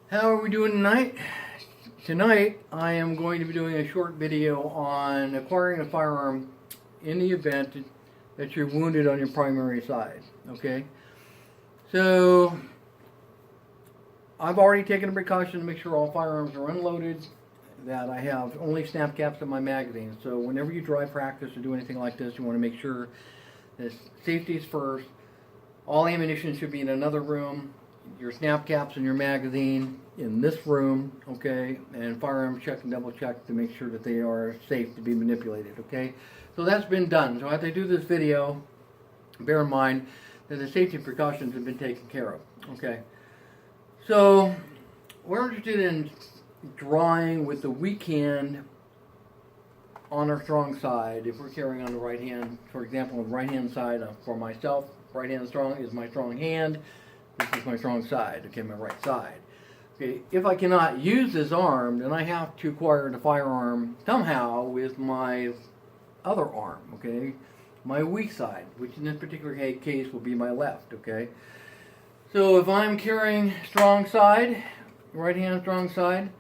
How are we doing tonight? Tonight I am going to be doing a short video on acquiring a firearm in the event that you're wounded on your primary side. Okay, so I've already taken a precaution to make sure all firearms are unloaded, that I have only snap caps in my magazine. So whenever you dry practice or do anything like this, you want to make sure that safety is first. All ammunition should be in another room. Your snap caps and your magazine in this room, okay, and firearm check and double check to make sure that they are safe to be manipulated, okay. So that's been done. So as I do this video, bear in mind that the safety precautions have been taken care of, okay. So we're interested in drawing with the weak hand on our strong side. If we're carrying on the right hand, for example, on the right hand side, for myself, right hand strong is my strong hand. This is my strong side, okay, my right side. Okay, if I cannot use this arm, then I have to acquire the firearm somehow with my other arm, okay, my weak side, which in this particular case will be my left, okay. So if I'm carrying strong side, right hand strong side,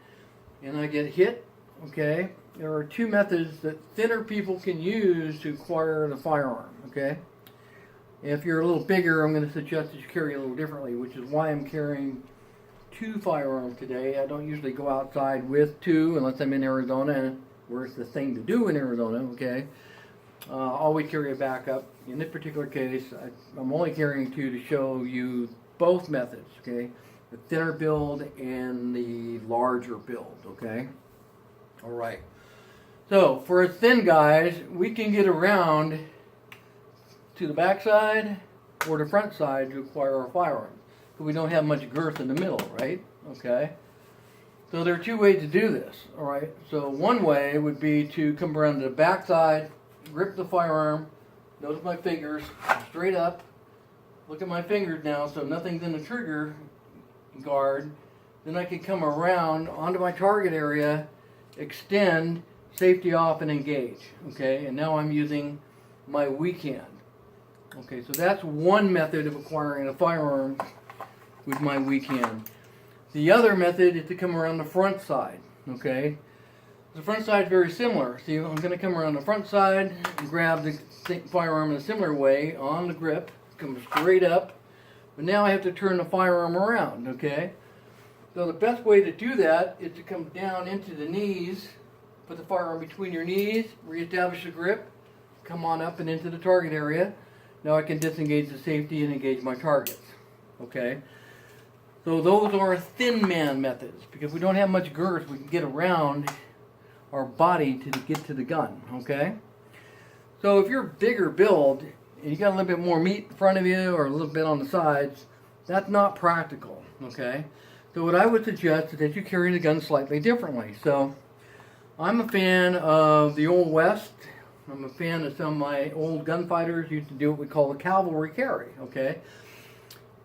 and I get hit, okay, there are two methods that thinner people can use to acquire the firearm, okay. If you're a little bigger, I'm going to suggest that you carry a little differently, which is why I'm carrying two firearms today. I don't usually go outside with two unless I'm in Arizona, where it's the thing to do in Arizona, okay? Always carry a backup. In this particular case, I'm only carrying two to show you both methods, okay? The thinner build and the larger build, okay? All right. So, for us thin guys, we can get around to the back side or the front side to acquire our firearm. So we don't have much girth in the middle, right? Okay. So there are two ways to do this, all right? So one way would be to come around to the back side, grip the firearm, notice my fingers, straight up. Look at my fingers now, so nothing's in the trigger guard. Then I can come around onto my target area, extend, safety off, and engage, okay? And now I'm using my weak hand. Okay, so that's one method of acquiring a firearm with my weak hand. The other method is to come around the front side, okay? The front side is very similar. See, I'm going to come around the front side and grab the firearm in a similar way on the grip, come straight up, but now I have to turn the firearm around, okay? So the best way to do that is to come down into the knees, put the firearm between your knees, reestablish the grip, come on up and into the target area. Now I can disengage the safety and engage my targets, okay? So those are thin man methods, because we don't have much girth. We can get around our body to get to the gun, okay? So if you're bigger build, and you got a little bit more meat in front of you or a little bit on the sides, that's not practical, okay? So what I would suggest is that you carry the gun slightly differently. So I'm a fan of the Old West. I'm a fan of some of my old gunfighters used to do what we call a cavalry carry, okay?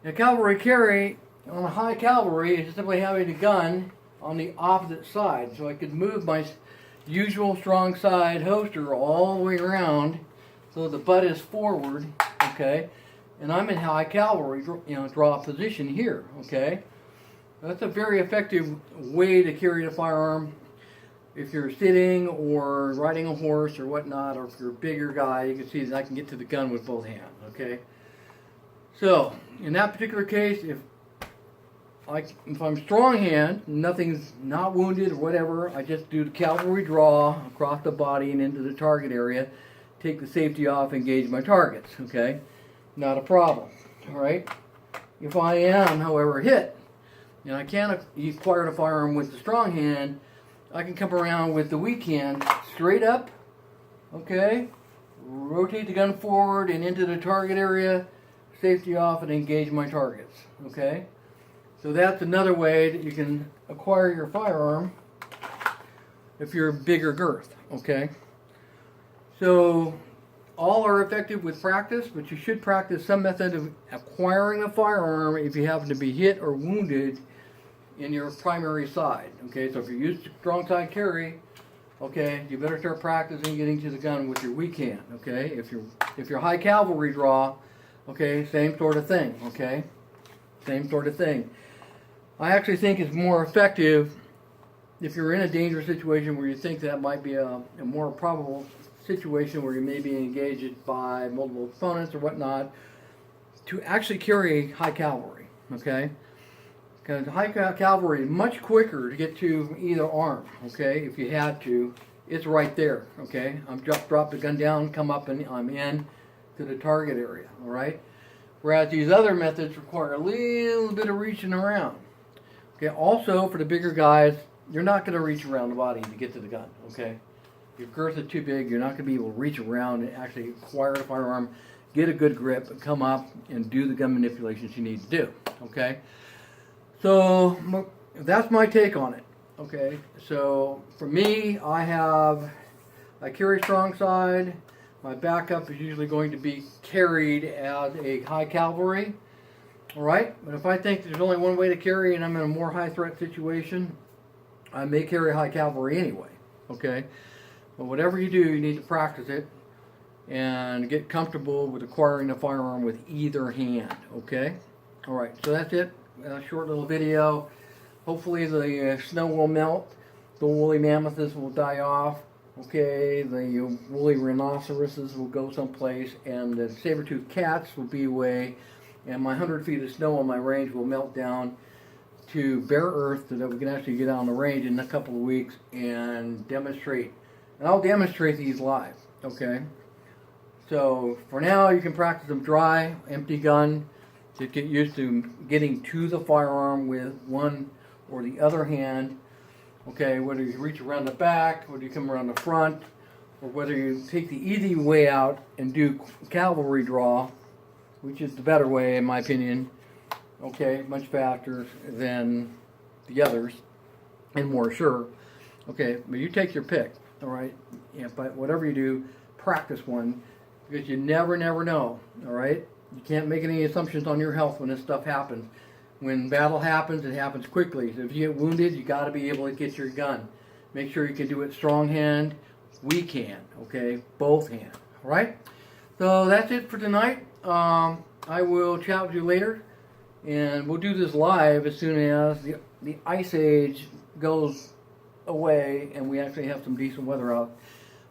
A cavalry carry on a high cavalry is simply having a gun on the opposite side. So I could move my usual strong side holster all the way around so the butt is forward, okay? And I'm in high cavalry, draw position here, okay? That's a very effective way to carry the firearm. If you're sitting or riding a horse or whatnot, or if you're a bigger guy, you can see that I can get to the gun with both hands, okay? So, in that particular case, if I'm strong hand, nothing's not wounded or whatever, I just do the cavalry draw across the body and into the target area, take the safety off, engage my targets, okay? Not a problem, all right? If I am, however, hit, and I can't acquire the firearm with the strong hand, I can come around with the weak hand, straight up, okay, rotate the gun forward and into the target area, safety off, and engage my targets, okay? So that's another way that you can acquire your firearm if you're a bigger girth, okay? So all are effective with practice, but you should practice some method of acquiring a firearm if you happen to be hit or wounded in your primary side, okay? So if you're used to strong side carry, okay, you better start practicing getting to the gun with your weak hand, okay? If you're high cavalry draw, okay, same sort of thing, okay? Same sort of thing. I actually think it's more effective if you're in a dangerous situation where you think that might be a more probable situation where you may be engaged by multiple opponents or whatnot, to actually carry high cavalry, okay? Because high cavalry is much quicker to get to either arm, okay? If you had to, it's right there, okay? I'm just drop the gun down, come up, and I'm in to the target area, all right? Whereas these other methods require a little bit of reaching around. Okay, also for the bigger guys, you're not going to reach around the body to get to the gun, okay? Your girth is too big, you're not going to be able to reach around and actually acquire the firearm, get a good grip, come up and do the gun manipulations you need to do, okay? So that's my take on it, okay? So for me, I carry strong side. My backup is usually going to be carried as a high cavalry, all right? But if I think there's only one way to carry and I'm in a more high threat situation, I may carry high cavalry anyway, okay? But whatever you do, you need to practice it and get comfortable with acquiring a firearm with either hand, okay? All right, so that's it. A short little video. Hopefully the snow will melt, the woolly mammoths will die off, okay, the woolly rhinoceroses will go someplace, and the saber-toothed cats will be away, and my 100 feet of snow on my range will melt down to bare earth so that we can actually get out on the range in a couple of weeks and demonstrate. And I'll demonstrate these live, okay? So for now, you can practice them dry, empty gun, to get used to getting to the firearm with one or the other hand, okay, whether you reach around the back, whether you come around the front, or whether you take the easy way out and do cavalry draw, which is the better way in my opinion, okay, much faster than the others and more sure, okay, but you take your pick, all right, yeah, but whatever you do, practice one, because you never know, all right? You can't make any assumptions on your health when this stuff happens. When battle happens, it happens quickly. So if you get wounded, you got to be able to get your gun. Make sure you can do it strong hand, weak hand, okay? Both hands, all right? So that's it for tonight. I will chat with you later, and we'll do this live as soon as the ice age goes away and we actually have some decent weather out.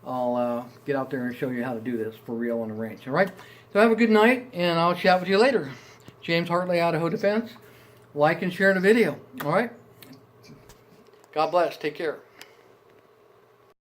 I'll get out there and show you how to do this for real on the range, all right? So have a good night, and I'll chat with you later. James Hartley, Idaho Defense. Like and share the video, all right? God bless. Take care.